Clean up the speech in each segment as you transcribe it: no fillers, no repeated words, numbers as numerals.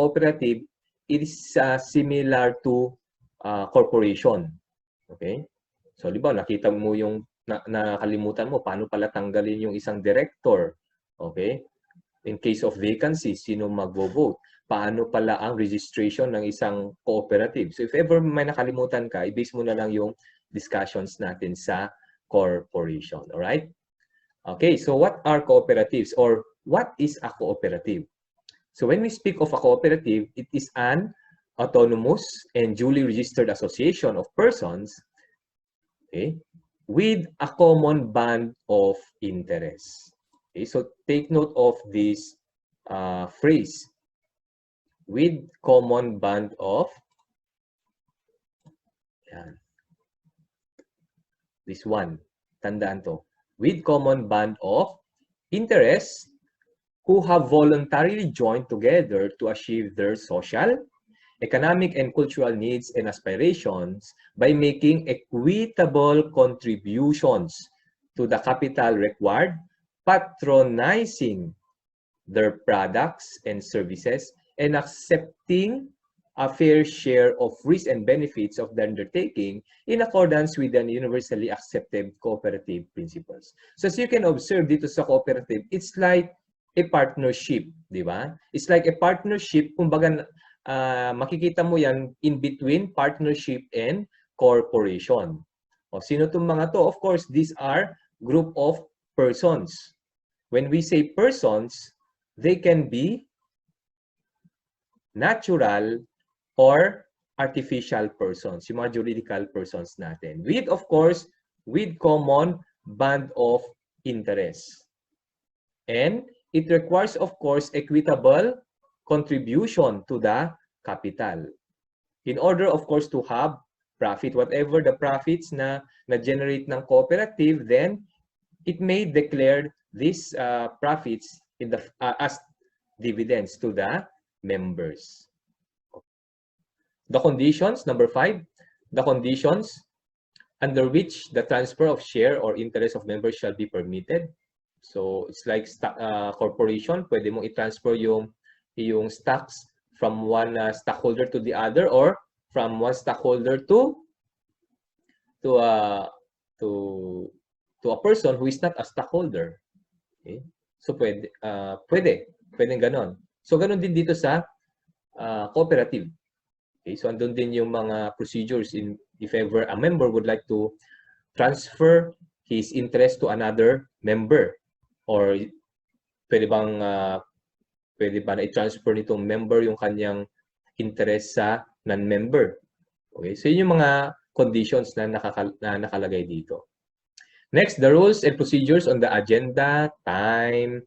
cooperative is similar to corporation. Okay? So, di ba, nakita mo yung nakalimutan mo, paano pala tanggalin yung isang director? Okay? In case of vacancy, sino magvo-vote? Paano pala ang registration ng isang cooperative? So, if ever may nakalimutan ka, i-base mo na lang yung discussions natin sa corporation. Alright? Okay, so what are cooperatives or what is a cooperative? So when we speak of a cooperative, it is an autonomous and duly registered association of persons, okay, with a common band of interest. Okay, so take note of this phrase, with common band of, yan, this one, tandaan to, with common band of interest who have voluntarily joined together to achieve their social, economic, and cultural needs and aspirations by making equitable contributions to the capital required, patronizing their products and services, and accepting a fair share of risks and benefits of the undertaking in accordance with the universally accepted cooperative principles. So as you can observe dito sa cooperative, it's like a partnership, di ba? It's like a partnership, kumbaga makikita mo yan in between partnership and corporation. O, sino itong mga to? Of course, these are group of persons. When we say persons, they can be natural or artificial persons, yung mga juridical persons natin. With, of course, with common band of interest. And it requires, of course, equitable contribution to the capital. In order, of course, to have profit, whatever the profits na generate ng cooperative, then it may declare these profits in the as dividends to the members. The conditions, number 5, the conditions under which the transfer of share or interest of members shall be permitted. So it's like corporation, pwede mong i-transfer yung stocks from one stockholder to the other, or from one stockholder to a person who is not a stockholder. Okay? So pwedeng ganon. So ganon din dito sa cooperative. Okay, so andun din yung mga procedures if ever a member would like to transfer his interest to another member, or pwede ba na i-transfer nitong member yung kanyang interest sa non-member. Okay, so yun yung mga conditions na nakalagay dito. Next, the rules and procedures on the agenda, time,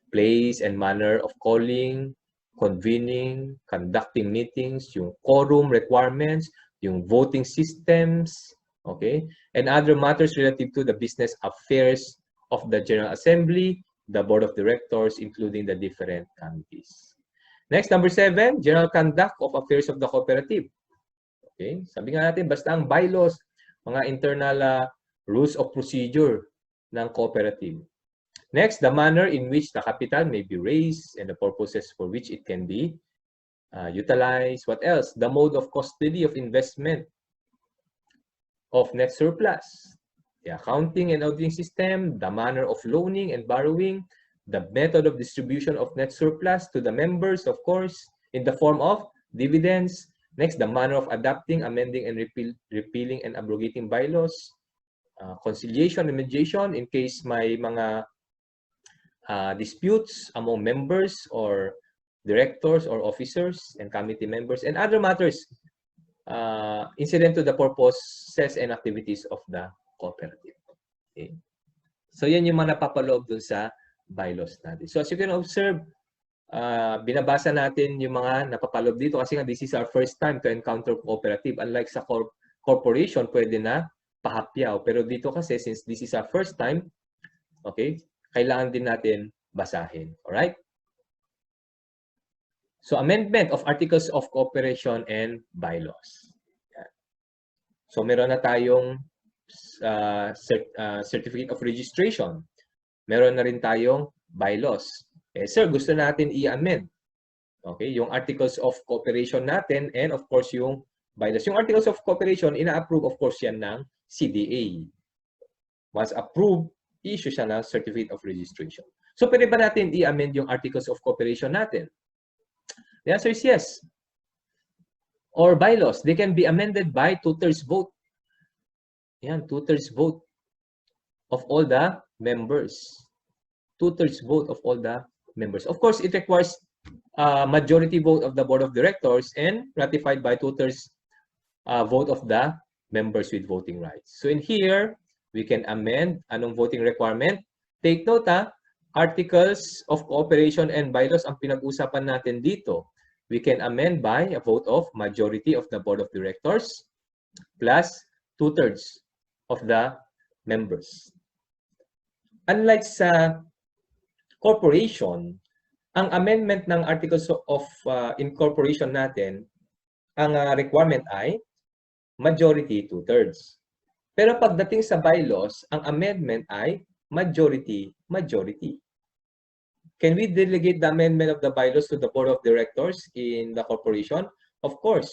place, and manner of calling, convening, conducting meetings, yung quorum requirements, yung voting systems, okay, and other matters relative to the business affairs of the General Assembly, the Board of Directors, including the different committees. Next, number 7, general conduct of affairs of the cooperative. Okay, sabi nga natin, basta ang bylaws, mga internal rules of procedure ng cooperative. Next, the manner in which the capital may be raised and the purposes for which it can be utilized. What else? The mode of custody of investment of net surplus. The accounting and auditing system, the manner of loaning and borrowing, the method of distribution of net surplus to the members, of course, in the form of dividends. Next, the manner of adopting, amending, and repealing and abrogating bylaws. Conciliation and mediation in case may mga disputes among members or directors or officers and committee members, and other matters incident to the purposes and activities of the cooperative. Okay. So yan yung mga napapaloob dun sa bylaws natin. So as you can observe, binabasa natin yung mga napapaloob dito kasi nga this is our first time to encounter cooperative. Unlike sa corporation, pwede na pahapyaw. Pero dito kasi, since this is our first time, okay, kailangan din natin basahin. Alright? So, amendment of Articles of Cooperation and Bylaws. Yan. So, meron na tayong Certificate of Registration. Meron na rin tayong bylaws. Eh, sir, gusto natin i-amend. Okay, yung Articles of Cooperation natin and of course yung bylaws. Yung Articles of Cooperation, ina-approve of course yan ng CDA. Once approved, issue siya ng Certificate of Registration. So, pwede ba natin i-amend yung Articles of Cooperation natin? The answer is yes. Or bylaws, they can be amended by 2/3 vote. Yan, 2/3 vote of all the members. 2/3 vote of all the members. Of course, it requires majority vote of the Board of Directors and ratified by 2/3 vote of the members with voting rights. So in here, we can amend anong voting requirement. Take note Articles of Cooperation and Bylaws ang pinag-usapan natin dito. We can amend by a vote of majority of the Board of Directors plus 2/3 of the members. Unlike sa corporation, ang amendment ng Articles of Incorporation natin, ang requirement ay majority 2/3. Pero pagdating sa bylaws, ang amendment ay majority. Can we delegate the amendment of the bylaws to the Board of Directors in the corporation? Of course,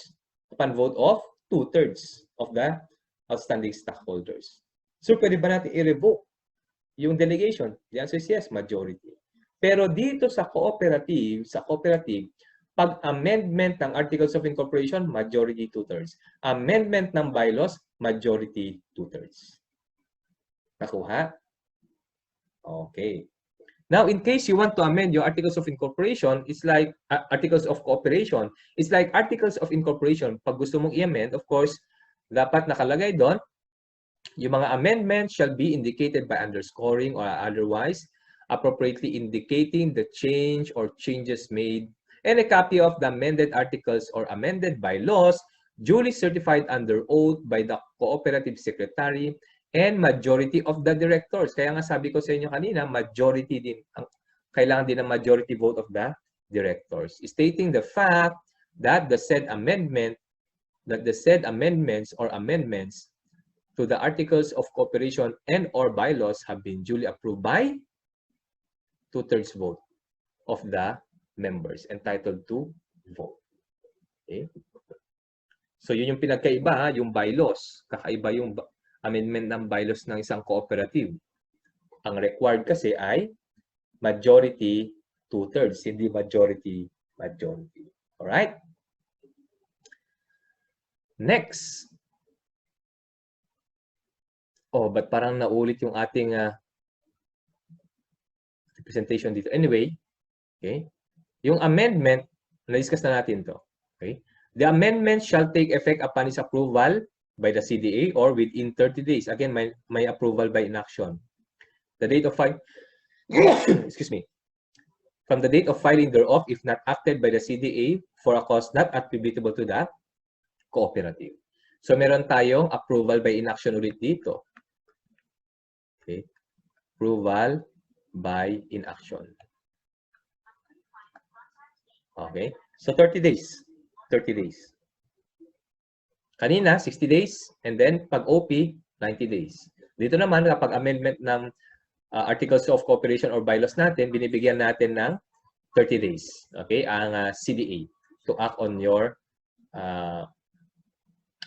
upon vote of 2/3 of the outstanding stockholders. So, pwede ba natin i-revoke yung delegation? The answer is yes, majority. Pero dito sa cooperative, pag amendment ng Articles of Incorporation, majority 2/3. Amendment ng bylaws, majority 2/3. Nakuha? Okay. Now, in case you want to amend your Articles of Incorporation, it's like Articles of Cooperation. It's like Articles of Incorporation. Pag gusto mong i-amend, of course, dapat nakalagay doon, yung mga amendments shall be indicated by underscoring or otherwise, appropriately indicating the change or changes made, and a copy of the amended articles or amended bylaws duly certified under oath by the cooperative secretary and majority of the directors. Kaya nga sabi ko sa inyo kanina, majority din, kailangan din ng majority vote of the directors. Stating the fact that the said amendments or amendments to the Articles of Cooperation and or bylaws have been duly approved by 2/3 vote of the members entitled to vote. Okay? So, yun yung pinagkaiba, yung bylaws. Kakaiba yung amendment ng bylaws ng isang cooperative. Ang required kasi ay majority 2/3, hindi majority. Alright? Next. Oh, but parang naulit yung ating presentation dito. Anyway, okay? Yung amendment, na-discuss na natin to. Okay? The amendment shall take effect upon its approval by the CDA or within 30 days. Again, may approval by inaction. The date of filing, excuse me, from the date of filing thereof, if not acted by the CDA for a cause not attributable to the cooperative. So, meron tayong approval by inaction ulit dito. Okay? Approval by inaction. Okay? So, 30 days. 30 days. Kanina, 60 days. And then, pag OP, 90 days. Dito naman, kapag amendment ng Articles of Cooperation or bylaws natin, binibigyan natin ng 30 days. Okay? Ang CDA to act on your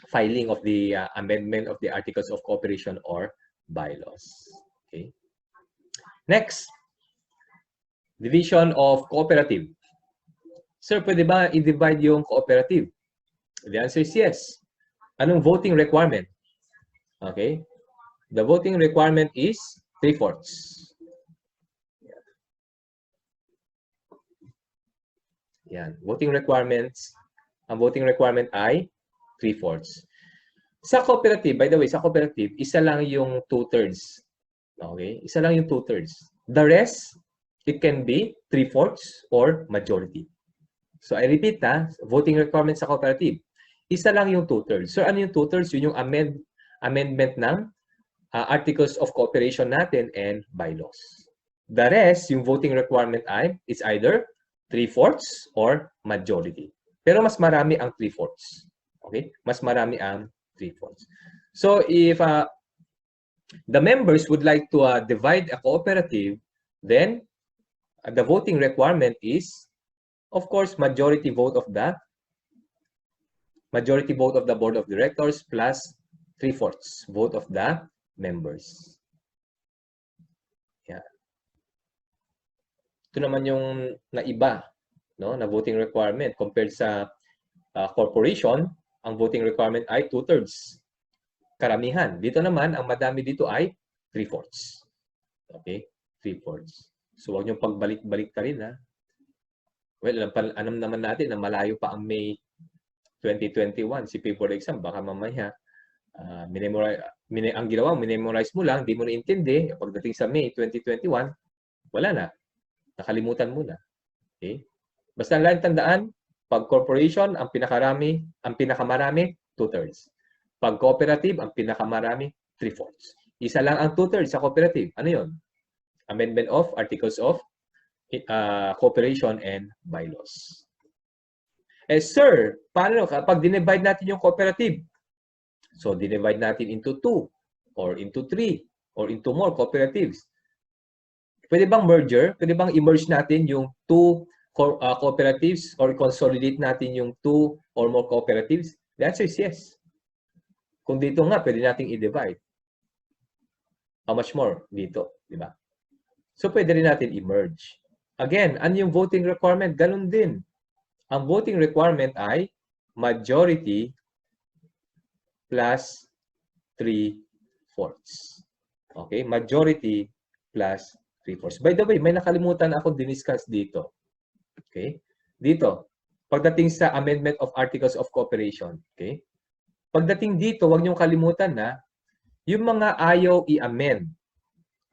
filing of the amendment of the Articles of Cooperation or bylaws. Okay? Next. Division of cooperative. Sir, pwede ba i-divide yung cooperative? The answer is yes. Anong voting requirement? Okay. The voting requirement is 3/4. Yan. Voting requirements. Ang voting requirement ay 3/4. Sa cooperative, by the way, sa cooperative, isa lang yung 2/3. Okay? Isa lang yung 2/3. The rest, it can be 3/4 or majority. So, I repeat voting requirements sa cooperative. Isa lang yung 2/3. So, ano yung 2/3? Yun yung amendment ng Articles of Cooperation natin and bylaws. The rest, yung voting requirement ay, it's either 3/4 or majority. Pero mas marami ang 3/4. Okay? Mas marami ang 3/4. So, if the members would like to divide a cooperative, then the voting requirement is Of course, majority vote of the board of directors plus 3/4 vote of the members. Yeah. Ito naman yung naiba, no, na voting requirement compared sa corporation. Ang voting requirement ay 2/3. Karamihan. Dito naman, ang madami dito ay 3/4. Okay? 3/4. So, huwag niyong pagbalik-balik ka rin, ha? Well, alam naman natin na malayo pa ang May 2021, si paper exam, baka mamaya, ang ginawa, minemorize mo lang, di mo naintindi, pagdating sa May 2021, wala na. Nakalimutan mo na. Okay? Basta lang tandaan, pag corporation, ang pinakamarami, 2/3. Pag cooperative, ang pinakamarami, 3/4. Isa lang ang 2/3 sa cooperative. Ano yun? Amendment of Articles of Cooperation and Bylaws. Sir, paano kapag dinivide natin yung cooperative? So, dinivide natin into 2 or into 3 or into more cooperatives. Pwede bang merger? Pwede bang i-merge natin yung 2 cooperatives or consolidate natin yung 2 or more cooperatives? The answer is yes. Kung dito nga, pwede nating i-divide. How much more? Dito, di ba? So, pwede rin natin i-merge. Again, ano yung voting requirement? Ganun din. Ang voting requirement ay majority plus 3/4. Okay? Majority plus 3/4. By the way, may nakalimutan ako diniscuss dito. Okay? Dito, pagdating sa Amendment of Articles of Cooperation. Okay? Pagdating dito, huwag niyong kalimutan na yung mga ayaw i-amend.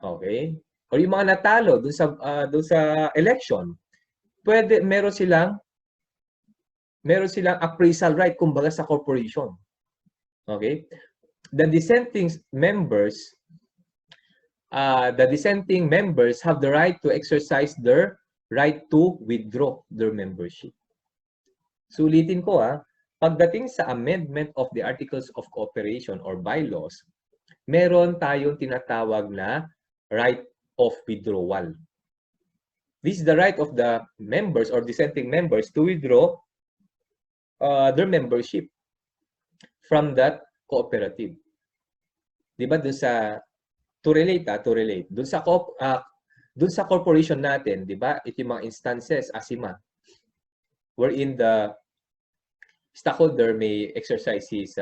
Okay? O yung mga natalo dun sa election, meron silang appraisal right kumbaga sa corporation. Okay? The dissenting members have the right to exercise their right to withdraw their membership. Sulitin ko, pagdating sa amendment of the Articles of Cooperation or bylaws, meron tayong tinatawag na right of withdrawal. This is the right of the members or dissenting members to withdraw their membership from that cooperative. Diba dun sa to relate, dun sa corporation natin, diba? Ito yung mga instances, ASIMA, wherein the stockholder may exercise his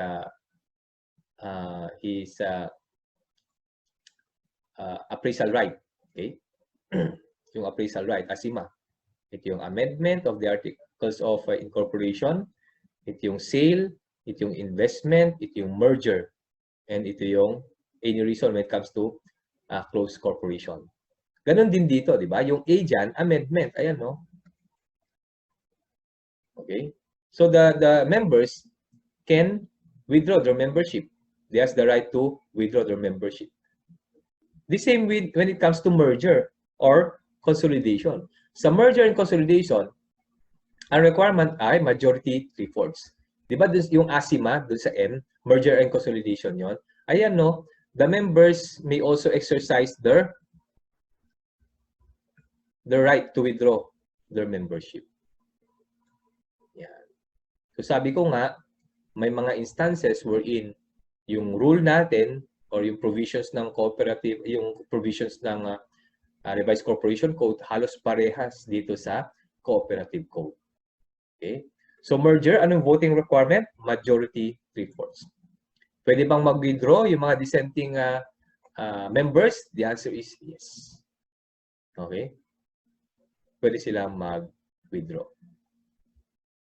appraisal right. Okay? Yung appraisal right, ASIMA. Ito yung amendment of the Articles of Incorporation. Ito yung sale. Ito yung investment. Ito yung merger. And ito yung any reason when it comes to closed corporation. Ganon din dito, di ba? Yung A dyan, amendment. Ayan, no? Okay? So the members can withdraw their membership. They have the right to withdraw their membership. The same with when it comes to merger or consolidation. Sa merger and consolidation, ang requirement ay majority 3/4. Di ba yung ASIMA, dun sa M, merger and consolidation yon. Ayan, no? The members may also exercise their right to withdraw their membership. Yan. So sabi ko nga, may mga instances wherein yung rule natin or yung provisions ng cooperative, yung provisions ng Revised Corporation Code, halos parehas dito sa Cooperative Code. Okay? So merger, anong voting requirement? Majority 3/4. Pwede bang mag-withdraw yung mga dissenting members? The answer is yes. Okay? Pwede silang mag-withdraw.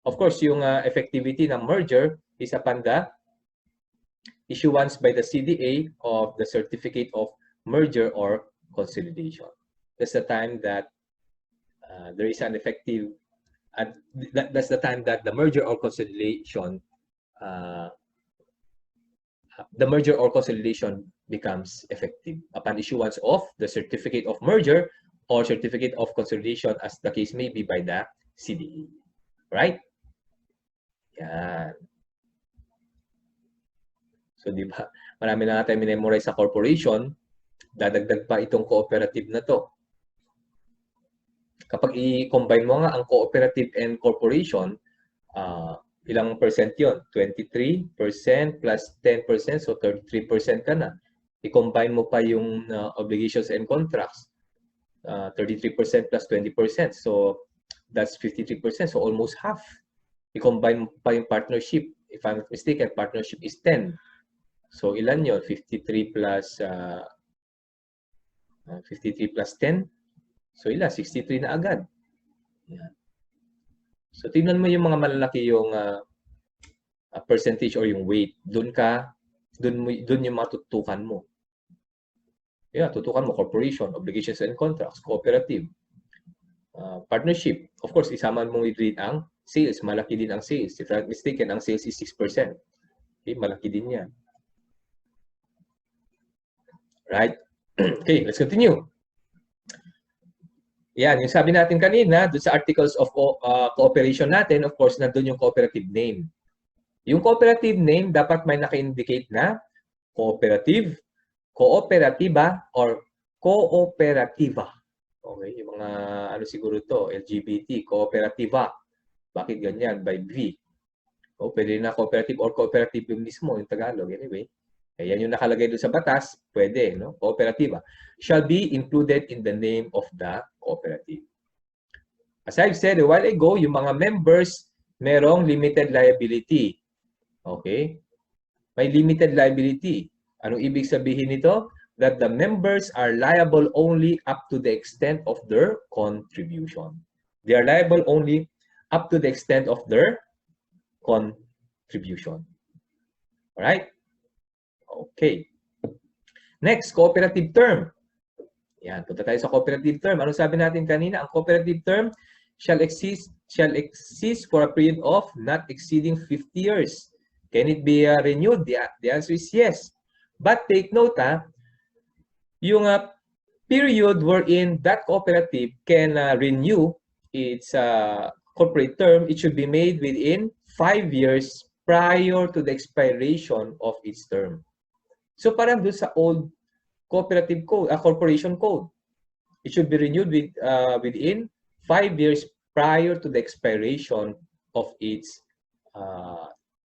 Of course, yung effectivity ng merger is upon the issuance by the CDA of the Certificate of Merger or Consolidation. That's the time that there is an effective, that's the time that the merger or consolidation becomes effective upon issuance of the Certificate of Merger or Certificate of Consolidation, as the case may be, by the CDA. Right? Yan. So, di ba, marami na natin minemorize sa corporation, dadagdag pa itong cooperative na to. Kapag i-combine mo nga ang cooperative and corporation, ilang percent yun? 23% plus 10%, so 33% ka na. I-combine mo pa yung obligations and contracts, 33% plus 20%, so that's 53%, so almost half. I-combine mo pa yung partnership. If I'm not mistaken, partnership is 10. So ilan yun? 53 plus 10. So ilan? 63 na agad. Yan. So tingnan mo yung mga malalaki yung percentage or yung weight. Doon yung matutukan mo. Yeah, tutukan mo corporation, obligations and contracts, cooperative, partnership. Of course, isama mo din ang sales. Malaki din ang sales. If I'm not mistaken, ang sales is 6%. Okay, malaki din yan. Right? Okay, let's continue. Yan, yung sabi natin kanina, doon sa articles of cooperation natin, of course, nandun yung cooperative name. Yung cooperative name, dapat may naka-indicate na cooperative, cooperatiba, or cooperativa. Okay, yung mga, ano siguro to, LGBT, cooperativa. Bakit ganyan? By V. O, pwede na cooperative or cooperative yung mismo, yung Tagalog. Anyway, yan yung nakalagay doon sa batas, pwede, no? Cooperativa shall be included in the name of the cooperative. As I've said a while ago, yung mga members, merong limited liability. Okay? May limited liability. Anong ibig sabihin nito? That the members are liable only up to the extent of their contribution. They are liable only up to the extent of their contribution. Alright? Okay. Next, cooperative term. Yan, punta tayo sa cooperative term. Ano sabi natin kanina? Ang cooperative term shall exist for a period of not exceeding 50 years. Can it be renewed? The answer is yes. But take note, yung period wherein that cooperative can renew its corporate term, it should be made within 5 years prior to the expiration of its term. So parang doon sa old cooperative code, corporation code, it should be renewed within 5 years prior to the expiration of its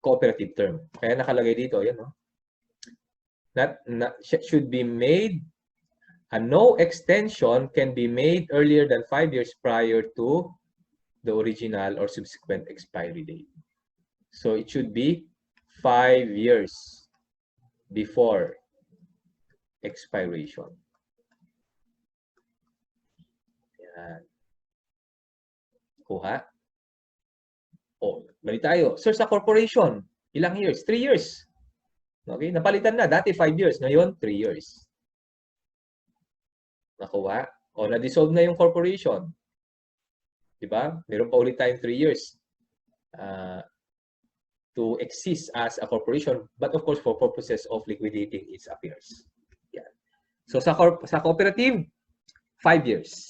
cooperative term. Kaya nakalagay dito, yan, no? That should be made, no extension can be made earlier than 5 years prior to the original or subsequent expiry date. So it should be 5 years before expiration. Yan. Kuha. O, balik tayo. Sir, sa corporation, ilang years? 3 years. Okay, napalitan na. Dati 5 years. Ngayon, 3 years. Nakuha. O, na-dissolve na yung corporation. Diba? Meron pa ulit tayong 3 years to exist as a corporation, but of course, for purposes of liquidating its affairs. Yan. So, sa cooperative, 5 years.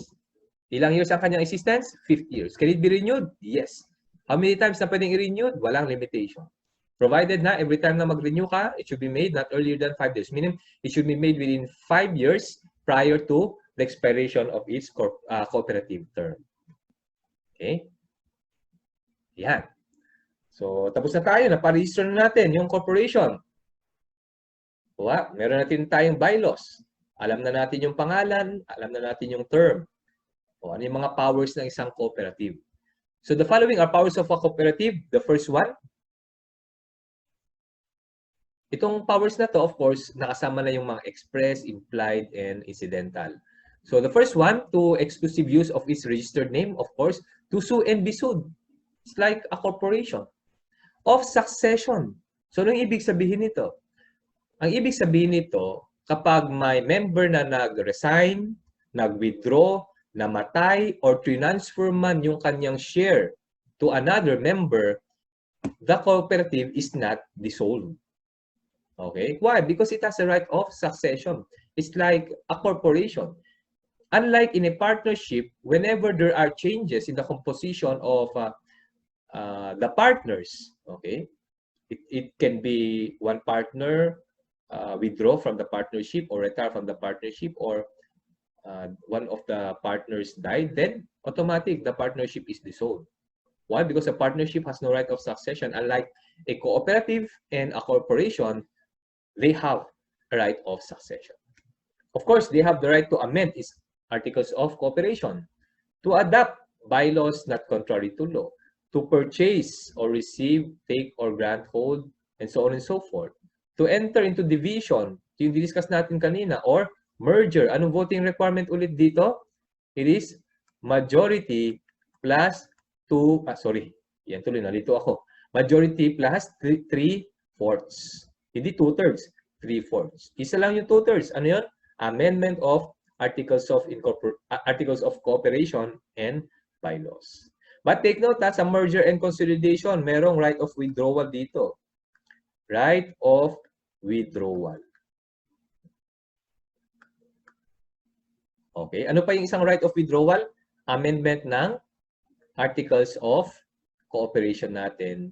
Ilang years ang kanyang existence? 50 years. Can it be renewed? Yes. How many times na pwedeng i-renew? Walang limitation. Provided na every time na mag-renew ka, it should be made not earlier than 5 years. Meaning, it should be made within 5 years prior to the expiration of its cooperative term. Okay? Yan. So, tapos na tayo. Naparegister na natin yung corporation. Meron natin tayong bylaws. Alam na natin yung pangalan. Alam na natin yung term. Ano yung mga powers ng isang cooperative. So, the following are powers of a cooperative. The first one, itong powers na to, of course, nakasama na yung mga express, implied, and incidental. So, the first one, to exclusive use of its registered name, of course, to sue and be sued. It's like a corporation. Of succession. So, anong ibig sabihin nito? Ang ibig sabihin nito, kapag may member na nag-resign, nag-withdraw, namatay, or transfer man yung kanyang share to another member, the cooperative is not dissolved. Okay? Why? Because it has a right of succession. It's like a corporation. Unlike in a partnership, whenever there are changes in the composition of the partners, okay, it can be one partner withdraw from the partnership or retire from the partnership, or one of the partners died, then automatic, the partnership is dissolved. Why? Because a partnership has no right of succession. Unlike a cooperative and a corporation, they have a right of succession. Of course, they have the right to amend its articles of cooperation, to adopt bylaws not contrary to law, to purchase or receive, take or grant, hold, and so on and so forth, to enter into division, yung discuss natin kanina, or merger. Anong voting requirement ulit dito? It is majority plus 2, yan tuloy, nalito ako. Majority plus 3/4. Hindi 2/3, 3/4. Isa lang yung 2/3. Ano yun? Amendment of articles of cooperation and bylaws. But take note that sa merger and consolidation, merong right of withdrawal dito. Right of withdrawal. Okay, ano pa yung isang right of withdrawal? Amendment ng articles of cooperation natin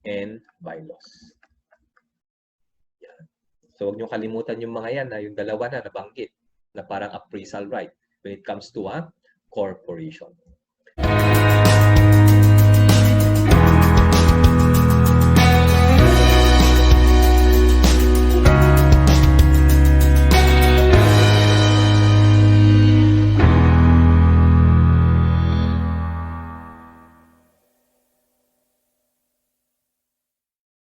and bylaws. Yan. So, huwag niyo kalimutan yung mga yan, yung dalawa na nabanggit, na parang appraisal right when it comes to a corporation.